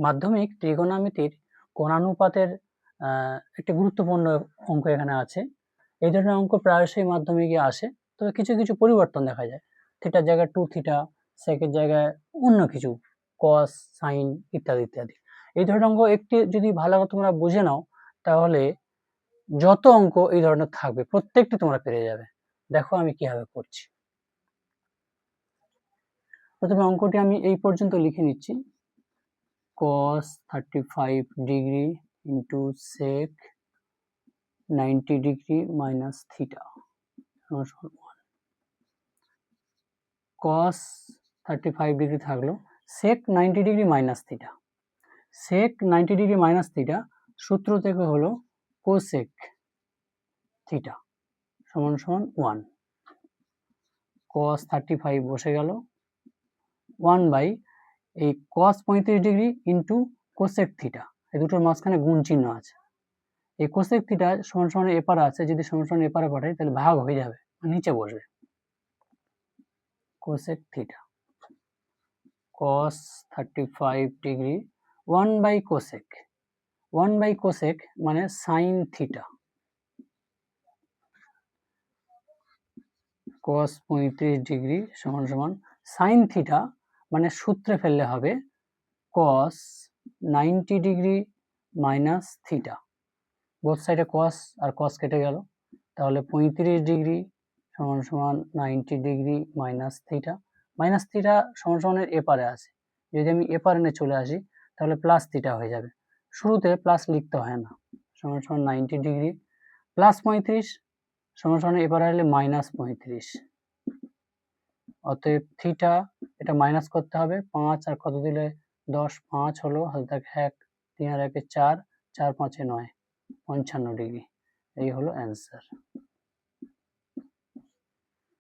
মাধ্যমিক ত্রিকোণমিতির কোণানুপাতের একটি গুরুত্বপূর্ণ অঙ্ক এখানে আছে। এই ধরনের অঙ্ক প্রায়শই মাধ্যমিকে আসে, তবে কিছু কিছু পরিবর্তন দেখা যায়। থিটার জায়গায় 2 থিটা, সেকের জায়গায় অন্য কিছু কস, সাইন ইত্যাদি ইত্যাদি। এই ধরনের অঙ্ক একটি যদি ভালো করে তোমরা বুঝে নাও, তাহলে যত অঙ্ক এই ধরনের থাকবে প্রত্যেকটি তোমরা পেরে যাবে। দেখো আমি কিভাবে করছি। প্রথমে অঙ্কটি আমি এই পর্যন্ত লিখে নিচ্ছি। cos 35 degree into sec 90 degree minus theta সমান 1। cos 35 ডিগ্রি থাকলো, sec 90 degree minus theta. sec 90 degree minus theta সূত্র থেকে হলো cosec থিটা সমান সমান 1। cos 35 বসে গেল, 1 বাই এই cos 35 degree into cosec theta, এই দুটোর মাঝখানে গুণ চিহ্ন আছে। এই cosec থিটা সমান সমান এপারে আছে, যদি সমান সমান এপারে পাঠাই তাহলে ভাগ হয়ে যাবে, নিচে বসবে। cosec theta cos 35 degree 1 by cosec, 1 by cosec মানে sin থিটা, cos 35 ডিগ্রি সমান সমান sin থিটা মানে সূত্রে ফেললে হবে cos 90 degree minus theta. Both সাইডে cos আর cos কেটে গেল, তাহলে 35 ডিগ্রি সমান সমান 90 degree minus theta. Minus theta সমান সমানের এপারে আছে, যদি আমি এপারে নিয়ে চলে আসি তাহলে প্লাস থিটা হয়ে যাবে। শুরুতে প্লাস লিখতে হয় না। সমান সমান 90 ডিগ্রি প্লাস 35 সমান সমান এপারে আসলে মাইনাস 35। অতএব থিটা এটা মাইনাস করতে হবে, 5 আর কত দিলে 10, 5 হলো, হাতে থাকে 1, 3 আর 1 4, 4 5 9, 55 ডিগ্রি। এই হলো অ্যান্সার।